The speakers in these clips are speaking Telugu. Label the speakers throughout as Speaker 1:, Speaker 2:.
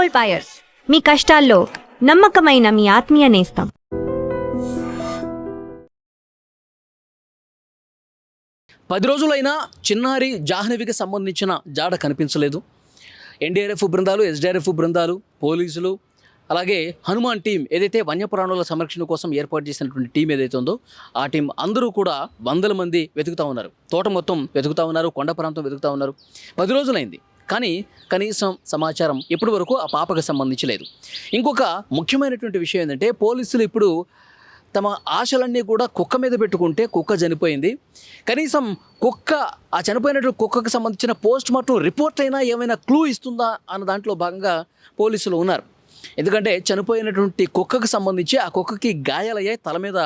Speaker 1: గోల్డ్ బయర్స్, మీ కష్టాల్లో నమ్మకమైన మీ ఆత్మీయ నేస్తం.
Speaker 2: పది రోజులైనా చిన్నారి జాహ్నవికి సంబంధించిన జాడ కనిపించలేదు. ఎన్డీఆర్ఎఫ్ బృందాలు, ఎస్డీఆర్ఎఫ్ బృందాలు, పోలీసులు, అలాగే హనుమాన్ టీం ఏదైతే వన్యప్రాణుల సంరక్షణ కోసం ఏర్పాటు చేసినటువంటి టీం ఏదైతే ఉందో ఆ టీం అందరూ కూడా వందల మంది వెతుకుతూ ఉన్నారు. తోట మొత్తం వెతుకుతూ ఉన్నారు, కొండ ప్రాంతం వెతుకుతూ ఉన్నారు. 10 రోజులైంది, కానీ కనీసం సమాచారం ఇప్పటి వరకు ఆ పాపకు సంబంధించి లేదు. ఇంకొక ముఖ్యమైనటువంటి విషయం ఏంటంటే, పోలీసులు ఇప్పుడు తమ ఆశలన్నీ కూడా కుక్క మీద పెట్టుకుంటే కుక్క చనిపోయింది. కనీసం ఆ చనిపోయినటువంటి కుక్కకు సంబంధించిన పోస్ట్ మార్టం రిపోర్ట్ అయినా ఏమైనా క్లూ ఇస్తుందా అన్న దాంట్లో భాగంగా పోలీసులు ఉన్నారు. ఎందుకంటే చనిపోయినటువంటి కుక్కకు సంబంధించి ఆ కుక్కకి గాయాలయ్యాయి. తల మీద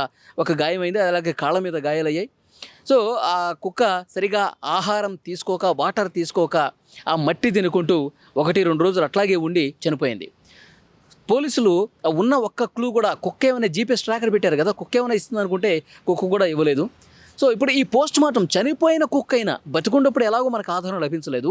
Speaker 2: ఒక గాయమైంది, అలాగే కాళ్ళ మీద గాయాలయ్యాయి. సో ఆ కుక్క సరిగా ఆహారం తీసుకోక, వాటర్ తీసుకోక, ఆ మట్టి తినుకుంటూ 1-2 రోజులు అట్లాగే ఉండి చనిపోయింది. పోలీసులు ఉన్న ఒక్క క్లూ కూడా, కుక్క ఏమైనా జీపీఎస్ ట్రాకర్ పెట్టారు కదా, కుక్క ఏమైనా ఇస్తుంది అనుకుంటే కుక్క కూడా ఇవ్వలేదు. సో ఇప్పుడు ఈ పోస్ట్ మార్టం, చనిపోయిన కుక్క అయినా బతుకున్నప్పుడు ఎలాగో మనకు ఆధారం లభించలేదు,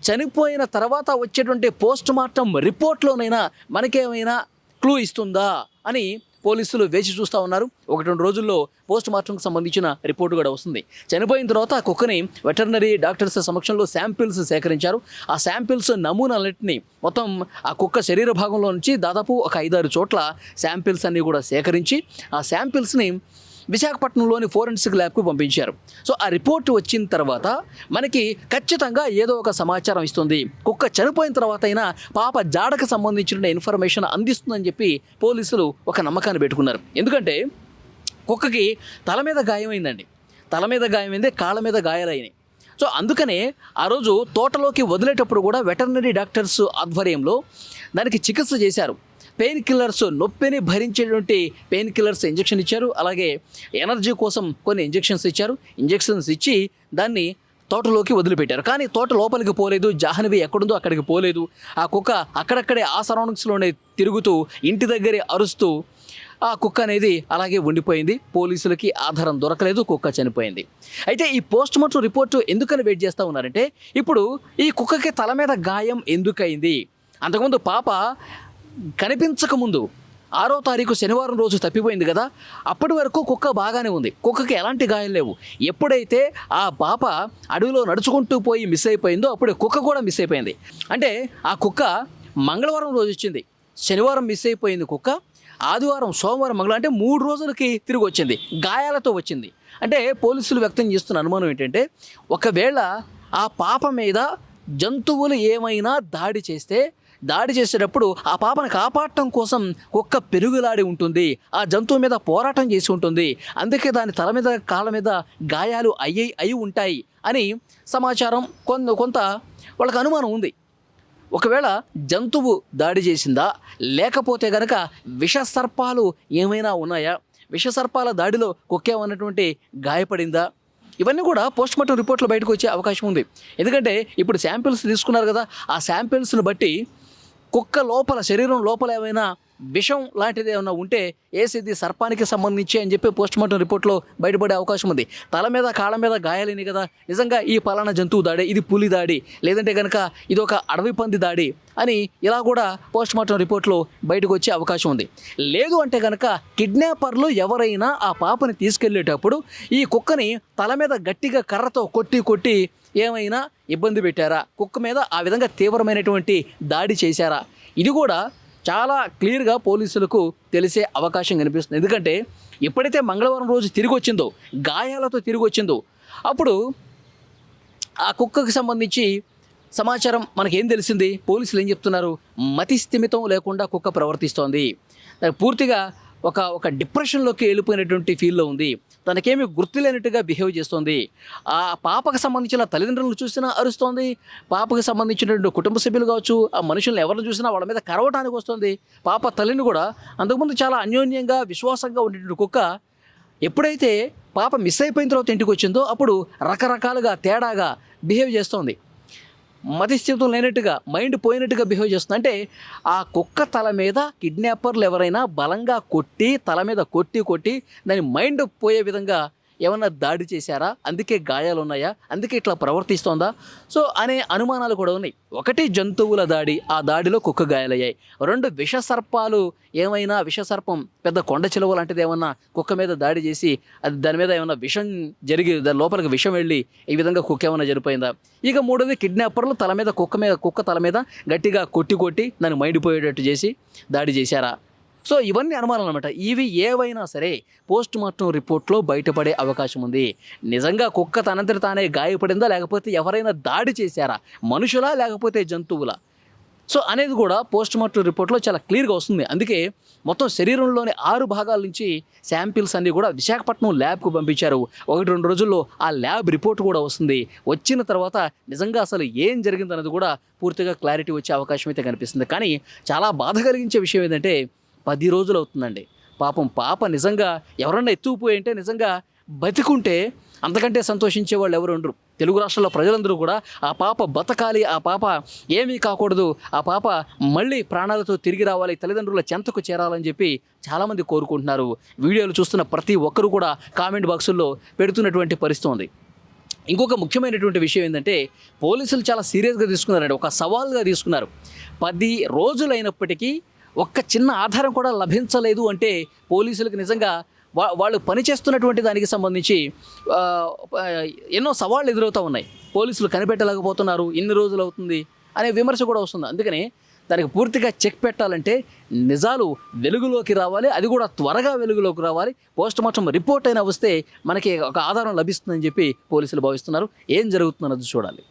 Speaker 2: చనిపోయిన తర్వాత వచ్చేటువంటి పోస్ట్ మార్టం రిపోర్ట్లోనైనా మనకేమైనా క్లూ ఇస్తుందా అని పోలీసులు వేచి చూస్తూ ఉన్నారు. 1-2 రోజుల్లో పోస్ట్ మార్టంకి సంబంధించిన రిపోర్టు కూడా వస్తుంది. చనిపోయిన తర్వాత ఆ కుక్కని వెటర్నరీ డాక్టర్స్ సమక్షంలో శాంపిల్స్ సేకరించారు. ఆ శాంపిల్స్ నమూనాలన్నింటినీ మొత్తం ఆ కుక్క శరీర భాగంలో నుంచి దాదాపు ఒక 5-6 చోట్ల శాంపిల్స్ అన్నీ కూడా సేకరించి ఆ శాంపిల్స్ని విశాఖపట్నంలోని ఫోరెన్సిక్ ల్యాబ్కు పంపించారు. సో ఆ రిపోర్ట్ వచ్చిన తర్వాత మనకి ఖచ్చితంగా ఏదో ఒక సమాచారం ఇస్తుంది. కుక్క చనిపోయిన తర్వాత అయినా పాప జాడకు సంబంధించిన ఇన్ఫర్మేషన్ అందిస్తుందని చెప్పి పోలీసులు ఒక నమ్మకాన్ని పెట్టుకున్నారు. ఎందుకంటే కుక్కకి తల మీద గాయమైందండి, తల మీద గాయమైంది, కాళ్ళ మీద గాయాలైనాయి. సో అందుకనే ఆ రోజు తోటలోకి వదిలేటప్పుడు కూడా వెటర్నరీ డాక్టర్స్ ఆధ్వర్యంలో దానికి చికిత్స చేశారు. పెయిన్ కిల్లర్స్, నొప్పిని భరించేటువంటి పెయిన్ కిల్లర్స్ ఇంజెక్షన్ ఇచ్చారు. అలాగే ఎనర్జీ కోసం కొన్ని ఇంజెక్షన్స్ ఇచ్చారు. ఇంజెక్షన్స్ ఇచ్చి దాన్ని తోటలోకి వదిలిపెట్టారు. కానీ తోట లోపలికి పోలేదు, జాహ్నవి ఎక్కడుందో అక్కడికి పోలేదు. ఆ కుక్క అక్కడక్కడే ఆ సరౌండింగ్స్లోనే తిరుగుతూ ఇంటి దగ్గరే అరుస్తూ ఆ కుక్క అనేది అలాగే ఉండిపోయింది. పోలీసులకి ఆధారం దొరకలేదు, కుక్క చనిపోయింది. అయితే ఈ పోస్ట్ మార్టం రిపోర్టు ఎందుకని వెయిట్ చేస్తూ ఉన్నారంటే, ఇప్పుడు ఈ కుక్కకి తల మీద గాయం ఎందుకయింది? అంతకుముందు పాప కనిపించకముందు 6వ తారీఖు శనివారం రోజు తప్పిపోయింది కదా, అప్పటి వరకు కుక్క బాగానే ఉంది, కుక్కకి ఎలాంటి గాయాలు లేవు. ఎప్పుడైతే ఆ పాప అడవిలో నడుచుకుంటూ పోయి మిస్ అయిపోయిందో అప్పుడు కుక్క కూడా మిస్ అయిపోయింది. అంటే ఆ కుక్క మంగళవారం రోజు వచ్చింది, శనివారం మిస్ అయిపోయింది కుక్క, ఆదివారం, సోమవారం, మంగళవారం, అంటే 3 రోజులకి తిరిగి వచ్చింది, గాయాలతో వచ్చింది. అంటే పోలీసులు వ్యక్తం చేస్తున్న అనుమానం ఏంటంటే, ఒకవేళ ఆ పాప మీద జంతువులు ఏమైనా దాడి చేసేటప్పుడు ఆ పాపను కాపాడటం కోసం కుక్క పెరుగులాడి ఉంటుంది, ఆ జంతువు మీద పోరాటం చేసి ఉంటుంది, అందుకే దాని తల మీద, కాళ్ళ మీద గాయాలు అయి ఉంటాయి అని సమాచారం కొంత వాళ్ళకి అనుమానం ఉంది. ఒకవేళ జంతువు దాడి చేసిందా, లేకపోతే కనుక విషసర్పాలు ఏమైనా ఉన్నాయా, విషసర్పాల దాడిలో కుక్క ఏమన్నటువంటి గాయపడిందా, ఇవన్నీ కూడా పోస్ట్ మార్టం రిపోర్ట్లో బయటకు వచ్చే అవకాశం ఉంది. ఎందుకంటే ఇప్పుడు శాంపిల్స్ తీసుకున్నారు కదా, ఆ శాంపిల్స్ని బట్టి కుక్క లోపల, శరీరం లోపల ఏమైనా విషం లాంటిది ఏమైనా ఉంటే ఏసిది సర్పానికి సంబంధించి అని చెప్పి పోస్ట్ మార్టం రిపోర్ట్లో బయటపడే అవకాశం ఉంది. తల మీద, కాళ్ళ మీద గాయాలని కదా, నిజంగా ఈ పలానా జంతువు దాడి, ఇది పులి దాడి, లేదంటే కనుక ఇది ఒక అడవి పంది దాడి అని ఇలా కూడా పోస్ట్ మార్టం రిపోర్ట్లో బయటకు వచ్చే అవకాశం ఉంది. లేదు అంటే కనుక కిడ్నాపర్లు ఎవరైనా ఆ పాపని తీసుకెళ్ళేటప్పుడు ఈ కుక్కని తల మీద గట్టిగా కర్రతో కొట్టి ఏమైనా ఇబ్బంది పెట్టారా, కుక్క మీద ఆ విధంగా తీవ్రమైనటువంటి దాడి చేశారా, ఇది కూడా చాలా క్లియర్గా పోలీసులకు తెలిసే అవకాశం కనిపిస్తుంది. ఎందుకంటే ఎప్పుడైతే మంగళవారం రోజు తిరిగి వచ్చిందో, గాయాలతో తిరిగి వచ్చిందో, అప్పుడు ఆ కుక్కకు సంబంధించి సమాచారం మనకేం తెలిసింది, పోలీసులు ఏం చెప్తున్నారు, మతి స్థిమితం లేకుండా కుక్క ప్రవర్తిస్తోంది, పూర్తిగా ఒక డిప్రెషన్లోకి వెళ్ళిపోయినటువంటి ఫీల్లో ఉంది, తనకేమీ గుర్తులేనట్టుగా బిహేవ్ చేస్తోంది, ఆ పాపకు సంబంధించిన తల్లిదండ్రులను చూసినా అరుస్తోంది, పాపకు సంబంధించినటువంటి కుటుంబ సభ్యులు కావచ్చు, ఆ మనుషులను ఎవరిని చూసినా వాళ్ళ మీద కరవటానికి వస్తుంది. పాప తల్లిని కూడా అంతకుముందు చాలా అన్యోన్యంగా, విశ్వాసంగా ఉండేటువంటి కుక్క ఎప్పుడైతే పాప మిస్ అయిపోయిన తర్వాత ఇంటికి వచ్చిందో అప్పుడు రకరకాలుగా తేడాగా బిహేవ్ చేస్తోంది, మతిస్థితం లేనట్టుగా, మైండ్ పోయినట్టుగా బిహేవ్ చేస్తుంది. అంటే ఆ కుక్క తల మీద కిడ్నాపర్లు ఎవరైనా బలంగా కొట్టి, తల మీద కొట్టి దాని మైండ్ పోయే విధంగా ఏమన్నా దాడి చేశారా, అందుకే గాయాలు ఉన్నాయా, అందుకే ఇట్లా ప్రవర్తిస్తోందా, సో అనే అనుమానాలు కూడా ఉన్నాయి. ఒకటి జంతువుల దాడి, ఆ దాడిలో కుక్క గాయాలయ్యాయి. రెండు విషసర్పాలు, ఏమైనా విషసర్పం పెద్ద కొండ చిలువ లాంటిది ఏమన్నా కుక్క మీద దాడి చేసి అది దాని మీద ఏమన్నా విషం జరిగి దాని లోపలికి విషం వెళ్ళి ఈ విధంగా కుక్క ఏమైనా చనిపోయిందా. ఇక మూడోది కిడ్నాపర్లు తల మీద కుక్క తల మీద గట్టిగా కొట్టి దాన్ని మైండిపోయేటట్టు చేసి దాడి చేశారా. సో ఇవన్నీ అనుమానాలు అనమాట. ఇవి ఏవైనా సరే పోస్ట్ మార్టం రిపోర్ట్లో బయటపడే అవకాశం ఉంది. నిజంగా కుక్క తనంతట తానే గాయపడిందా, లేకపోతే ఎవరైనా దాడి చేశారా, మనుషులా లేకపోతే జంతువులా, సో అనేది కూడా పోస్ట్ మార్టం రిపోర్ట్లో చాలా క్లియర్గా వస్తుంది. అందుకే మొత్తం శరీరంలోని 6 భాగాల నుంచి శాంపిల్స్ అన్నీ కూడా విశాఖపట్నం ల్యాబ్కు పంపించారు. 1-2 రోజుల్లో ఆ ల్యాబ్ రిపోర్ట్ కూడా వస్తుంది. వచ్చిన తర్వాత నిజంగా అసలు ఏం జరిగిందన్నది కూడా పూర్తిగా క్లారిటీ వచ్చే అవకాశం అయితే కనిపిస్తుంది. కానీ చాలా బాధ కలిగించే విషయం ఏంటంటే 10 రోజులు అవుతుందండి. పాపం పాప నిజంగా ఎవరన్నా ఎత్తుకుపోయి అంటే నిజంగా బతికుంటే అంతకంటే సంతోషించే వాళ్ళు ఎవరు ఉండరు. తెలుగు రాష్ట్రాల ప్రజలందరూ కూడా ఆ పాప బతకాలి, ఆ పాప ఏమీ కాకూడదు, ఆ పాప మళ్ళీ ప్రాణాలతో తిరిగి రావాలి, తల్లిదండ్రుల చెంతకు చేరాలని చెప్పి చాలామంది కోరుకుంటున్నారు. వీడియోలు చూస్తున్న ప్రతి ఒక్కరు కూడా కామెంట్ బాక్సుల్లో పెడుతున్నటువంటి పరిస్థితి ఉంది. ఇంకొక ముఖ్యమైనటువంటి విషయం ఏంటంటే పోలీసులు చాలా సీరియస్గా తీసుకున్నారండి, ఒక సవాల్గా తీసుకున్నారు. 10 రోజులైనప్పటికీ ఒక్క చిన్న ఆధారం కూడా లభించలేదు అంటే పోలీసులకు నిజంగా వాళ్ళు పనిచేస్తున్నటువంటి దానికి సంబంధించి ఎన్నో సవాళ్ళు ఎదురవుతూ ఉన్నాయి. పోలీసులు కనిపెట్టలేకపోతున్నారు, ఇన్ని రోజులు అవుతుంది అనే విమర్శ కూడా వస్తుంది. అందుకని దానికి పూర్తిగా చెక్ పెట్టాలంటే నిజాలు వెలుగులోకి రావాలి, అది కూడా త్వరగా వెలుగులోకి రావాలి. పోస్ట్ మార్టం రిపోర్ట్ అయినా వస్తే మనకి ఒక ఆధారం లభిస్తుందని చెప్పి పోలీసులు భావిస్తున్నారు. ఏం జరుగుతుందన్నది చూడాలి.